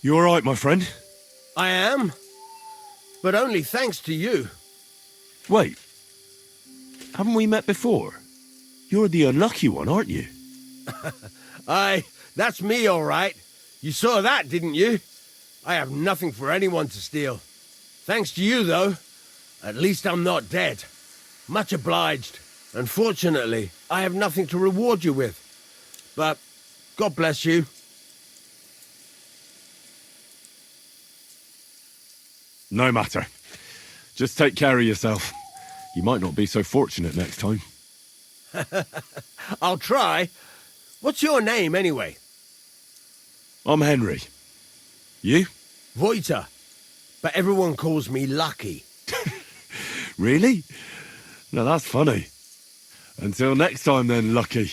You all right, my friend? I am, but only thanks to you. Wait. Haven't we met before? You're the unlucky one, aren't you? Aye, that's me all right. You saw that, didn't you? I have nothing for anyone to steal. Thanks to you, though. At least I'm not dead. Much obliged. Unfortunately, I have nothing to reward you with. But God bless you. No matter. Just take care of yourself. You might not be so fortunate next time. I'll try. What's your name, anyway? I'm Henry. You? Voita. But everyone calls me Lucky. Really? No, that's funny. Until next time then, Lucky.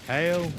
Hail.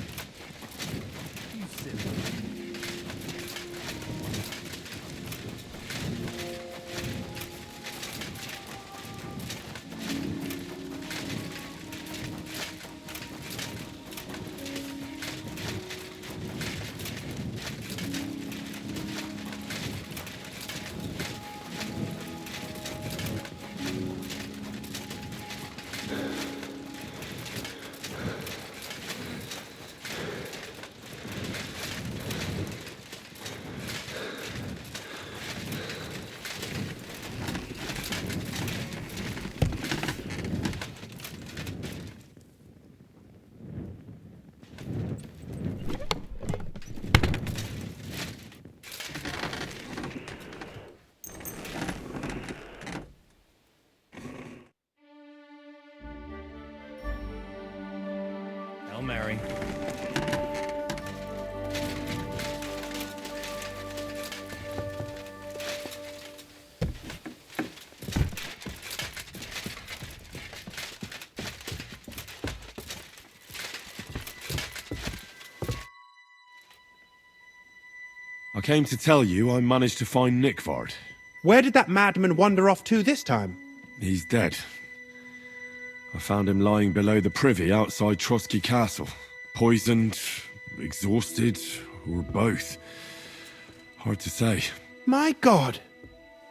Hail Mary. I came to tell you I managed to find Nickvard. Where did that madman wander off to this time? He's dead. I found him lying below the privy outside Trotsky Castle. Poisoned, exhausted, or both. Hard to say. My God!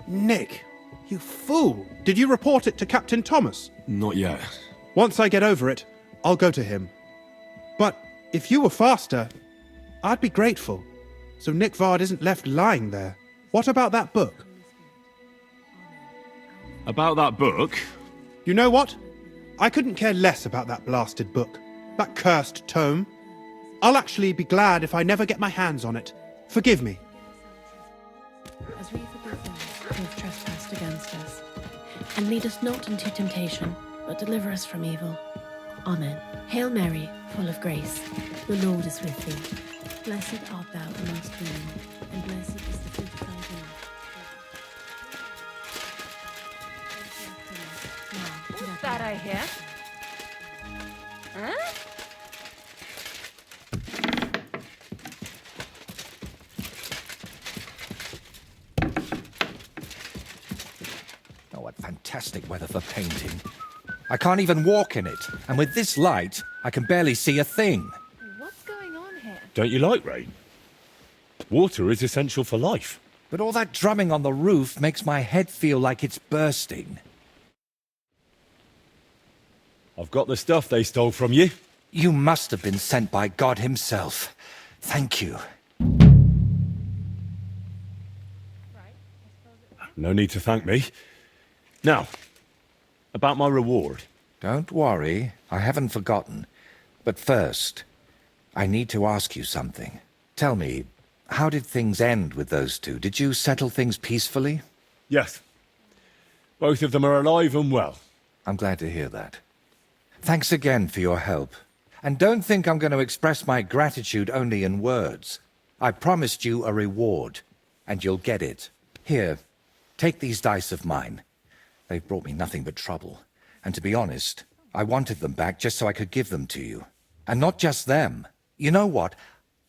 Nick, you fool! Did you report it to Captain Thomas? Not yet. Once I get over it, I'll go to him. But if you were faster, I'd be grateful. So Nickvard isn't left lying there. What about that book? About that book? You know what? I couldn't care less about that blasted book. That cursed tome. I'll actually be glad if I never get my hands on it. Forgive me. As we forgive those who have trespassed against us. And lead us not into temptation, but deliver us from evil. Amen. Hail Mary, full of grace. The Lord is with thee. Blessed art thou amongst women, and blessed is the fruit of thy womb. What's that I hear? Huh? Oh, what fantastic weather for painting. I can't even walk in it, and with this light, I can barely see a thing. What's going on here? Don't you like rain? Water is essential for life. But all that drumming on the roof makes my head feel like it's bursting. I've got the stuff they stole from you. You must have been sent by God himself. Thank you. No need to thank me. Now, about my reward. Don't worry, I haven't forgotten. But first, I need to ask you something. Tell me, how did things end with those two? Did you settle things peacefully? Yes. Both of them are alive and well. I'm glad to hear that. Thanks again for your help. And don't think I'm going to express my gratitude only in words. I promised you a reward, and you'll get it. Here, take these dice of mine. They've brought me nothing but trouble. And to be honest, I wanted them back just so I could give them to you. And not just them. You know what?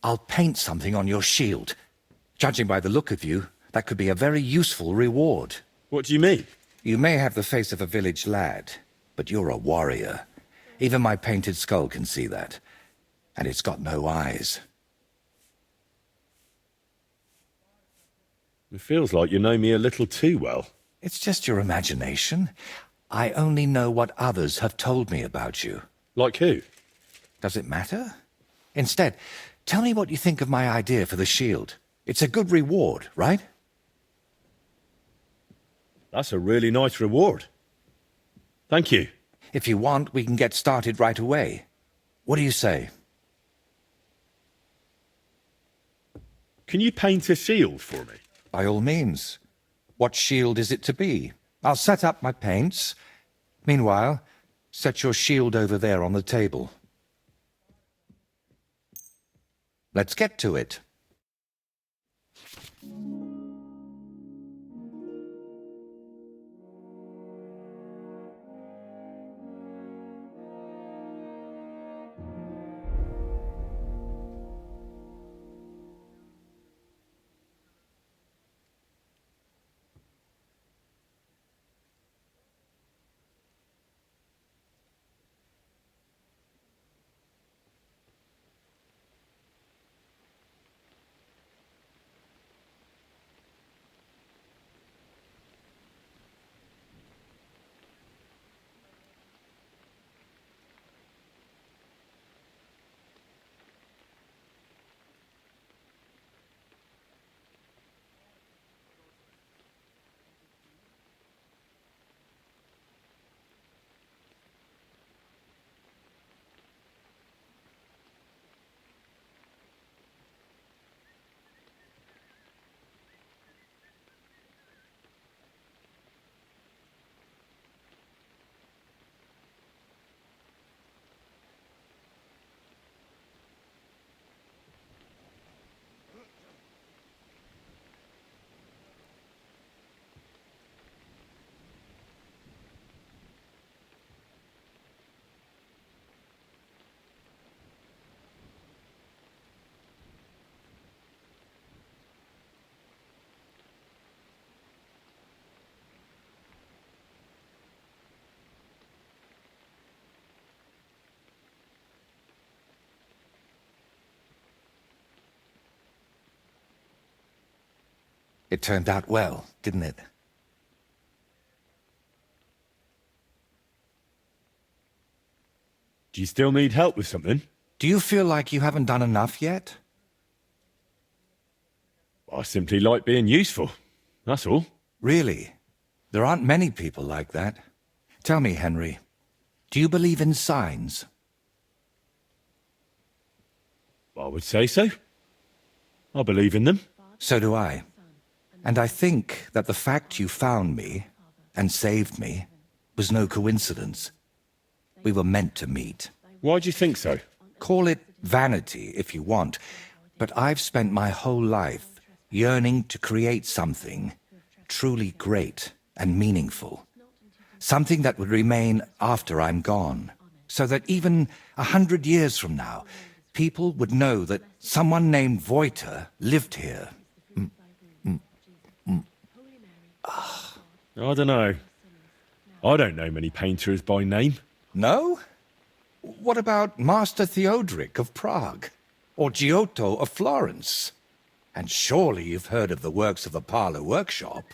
I'll paint something on your shield. Judging by the look of you, that could be a very useful reward. What do you mean? You may have the face of a village lad, but you're a warrior. Even my painted skull can see that. And it's got no eyes. It feels like you know me a little too well. It's just your imagination. I only know what others have told me about you. Like who? Does it matter? Instead, tell me what you think of my idea for the shield. It's a good reward, right? That's a really nice reward. Thank you. If you want, we can get started right away. What do you say? Can you paint a shield for me? By all means. What shield is it to be? I'll set up my paints. Meanwhile, set your shield over there on the table. Let's get to it. It turned out well, didn't it? Do you still need help with something? Do you feel like you haven't done enough yet? I simply like being useful. That's all. Really? There aren't many people like that. Tell me, Henry, do you believe in signs? I would say so. I believe in them. So do I. And I think that the fact you found me and saved me was no coincidence. We were meant to meet. Why do you think so? Call it vanity if you want, but I've spent my whole life yearning to create something truly great and meaningful. Something that would remain after I'm gone, so that even 100 years from now, people would know that someone named Voiter lived here. I don't know. I don't know many painters by name. No? What about Master Theodoric of Prague? Or Giotto of Florence? And surely you've heard of the works of the Parlour Workshop.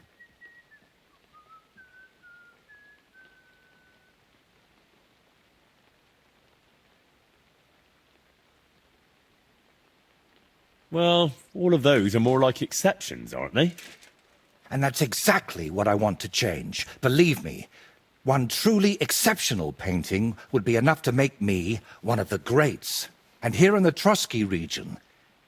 Well, all of those are more like exceptions, aren't they? And that's exactly what I want to change. Believe me, one truly exceptional painting would be enough to make me one of the greats. And here in the Trotsky region,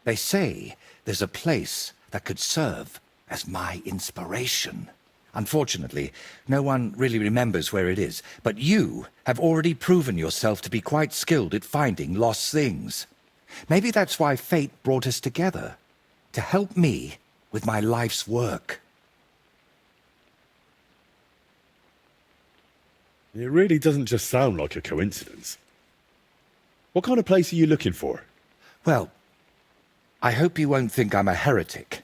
they say there's a place that could serve as my inspiration. Unfortunately, no one really remembers where it is, but you have already proven yourself to be quite skilled at finding lost things. Maybe that's why fate brought us together, to help me with my life's work. It really doesn't just sound like a coincidence. What kind of place are you looking for? Well, I hope you won't think I'm a heretic,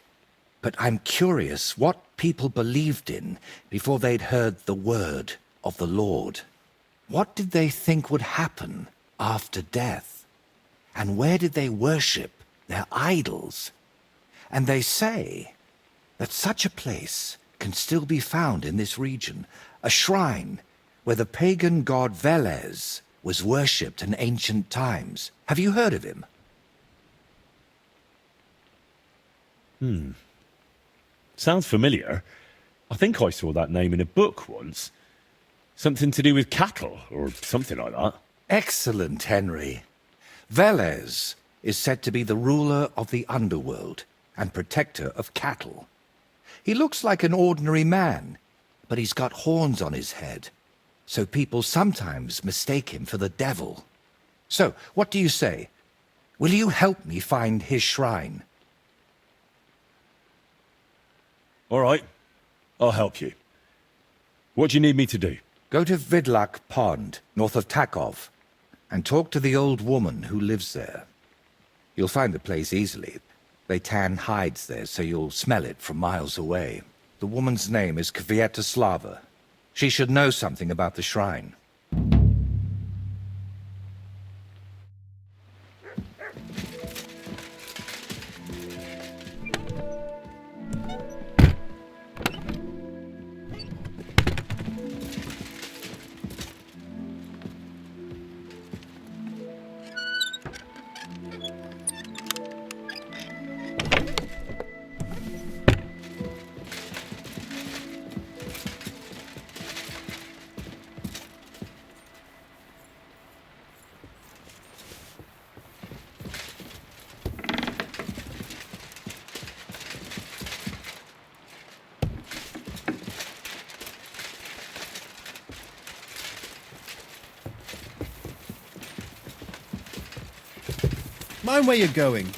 but I'm curious what people believed in before they'd heard the word of the Lord. What did they think would happen after death? And where did they worship their idols? And they say that such a place can still be found in this region, a shrine where the pagan god Velez was worshipped in ancient times. Have you heard of him? Sounds familiar. I think I saw that name in a book once. Something to do with cattle, or something like that. Excellent, Henry. Velez is said to be the ruler of the underworld and protector of cattle. He looks like an ordinary man, but he's got horns on his head, so people sometimes mistake him for the devil. So, what do you say? Will you help me find his shrine? All right, I'll help you. What do you need me to do? Go to Vidlak Pond, north of Takov, and talk to the old woman who lives there. You'll find the place easily. They tan hides there, so you'll smell it from miles away. The woman's name is Kvietoslava. She should know something about the shrine. Mind where you're going.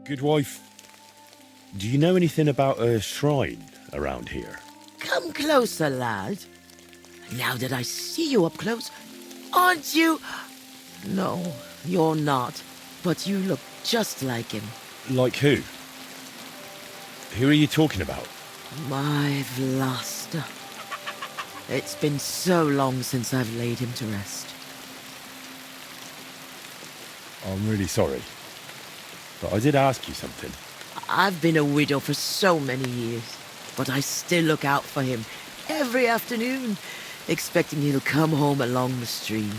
Good wife, do you know anything about a shrine around here? Come closer, lad. Now that I see you up close, aren't you? No, you're not. But you look just like him. Like who? Who are you talking about? My Vlasta. It's been so long since I've laid him to rest. I'm really sorry. But I did ask you something. I've been a widow for so many years, but I still look out for him every afternoon, expecting he'll come home along the stream.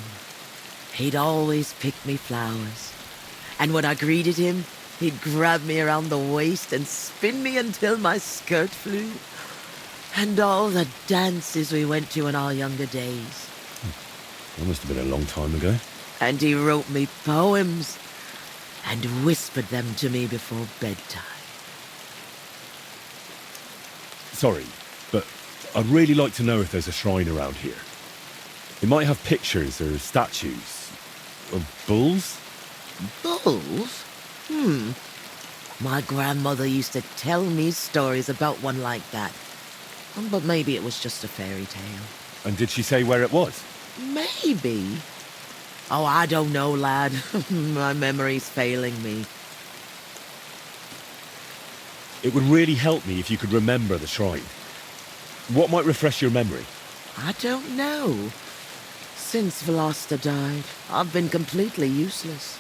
He'd always pick me flowers, and when I greeted him, he'd grab me around the waist and spin me until my skirt flew. And all the dances we went to in our younger days. That must have been a long time ago. And he wrote me poems and whispered them to me before bedtime. Sorry, but I'd really like to know if there's a shrine around here. It might have pictures or statues. Of bulls? Bulls? My grandmother used to tell me stories about one like that. But maybe it was just a fairy tale. And did she say where it was? Maybe. Oh, I don't know, lad. My memory's failing me. It would really help me if you could remember the shrine. What might refresh your memory? I don't know. Since Vlasta died, I've been completely useless.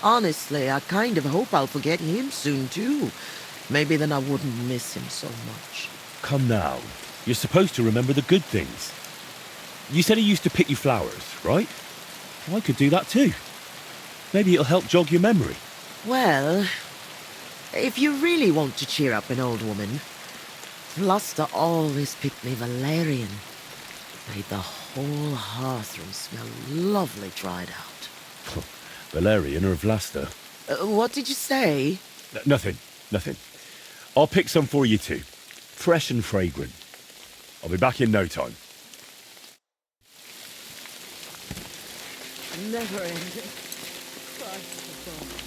Honestly, I kind of hope I'll forget him soon, too. Maybe then I wouldn't miss him so much. Come now. You're supposed to remember the good things. You said he used to pick you flowers, right? I could do that too. Maybe it'll help jog your memory. Well, if you really want to cheer up an old woman, Luster always picked me valerian. Made the whole hearthroom smell lovely dried out. Valerian or Vlasta? What did you say? Nothing. I'll pick some for you too. Fresh and fragrant. I'll be back in no time. Never ending. Christ above.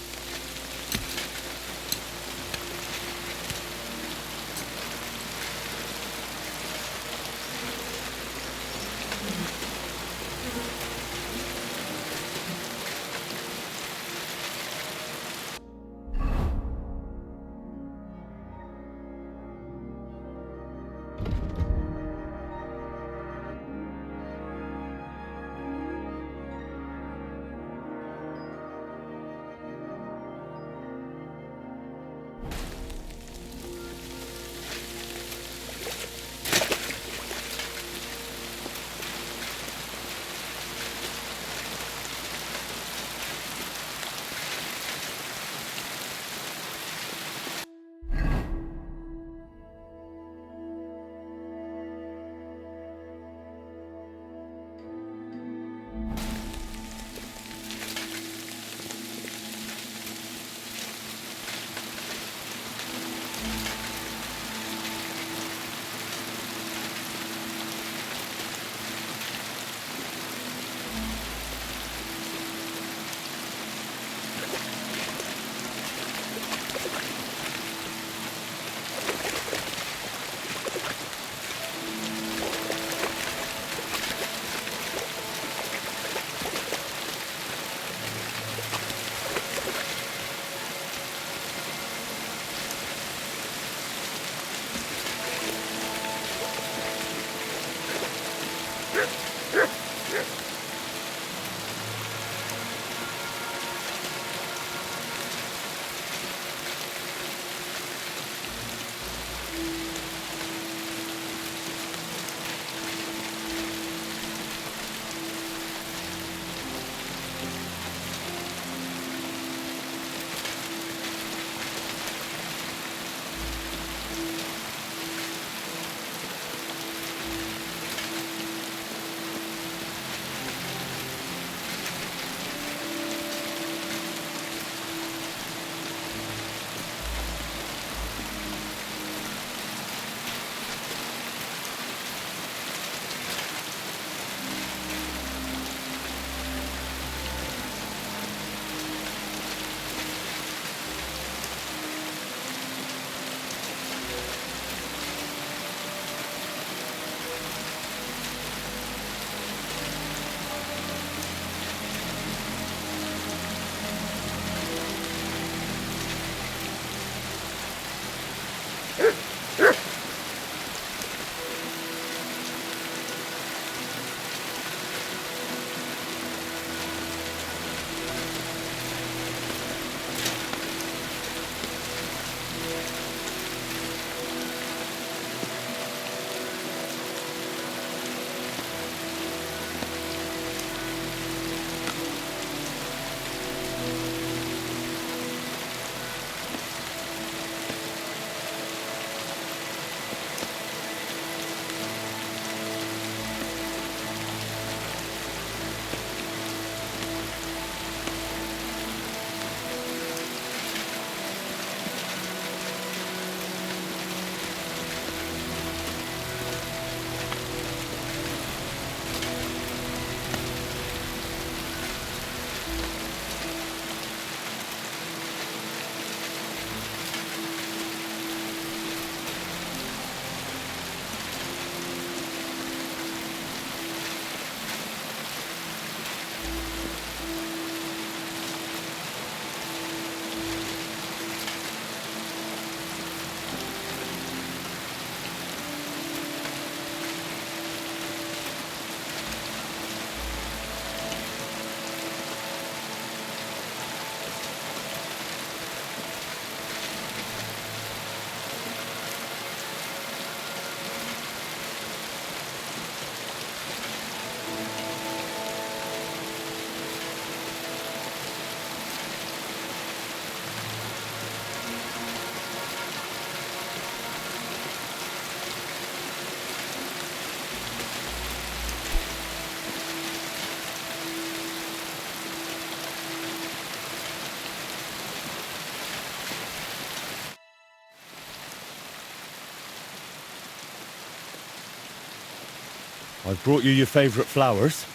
I've brought you your favourite flowers.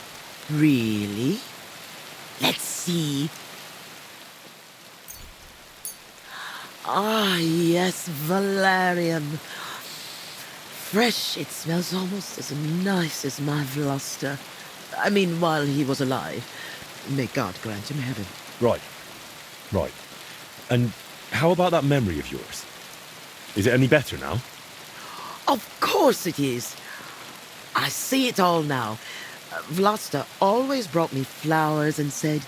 Really? Let's see. Ah, yes, valerian. Fresh, it smells almost as nice as my Vlasta. I mean, while he was alive. May God grant him heaven. Right. Right. And how about that memory of yours? Is it any better now? Of course it is. I see it all now. Vlasta always brought me flowers and said,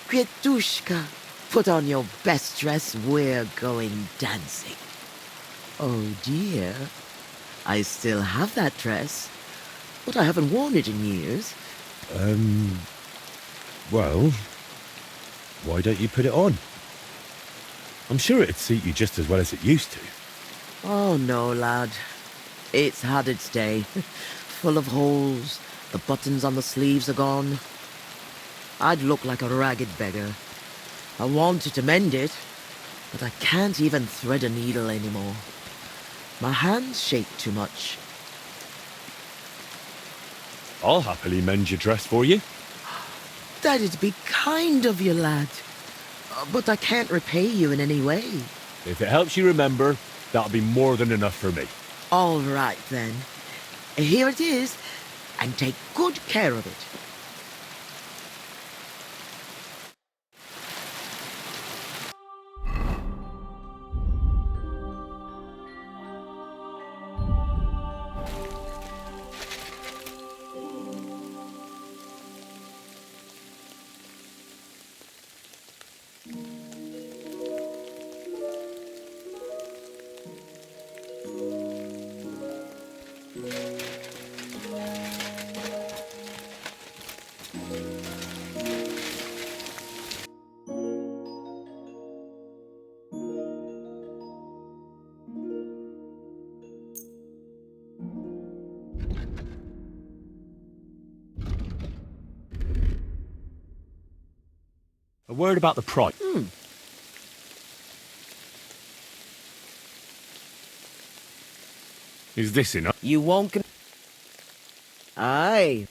Květuška, put on your best dress, we're going dancing. Oh dear, I still have that dress, but I haven't worn it in years. Well, why don't you put it on? I'm sure it'd suit you just as well as it used to. Oh no, lad. It's had its day. Full of holes. The buttons on the sleeves are gone. I'd look like a ragged beggar. I wanted to mend it, but I can't even thread a needle anymore. My hands shake too much. I'll happily mend your dress for you. That'd be kind of you, lad. But I can't repay you in any way. If it helps you remember, that'll be more than enough for me. All right, then. Here it is, and take good care of it. A word about the price. Is this enough? You won't Aye.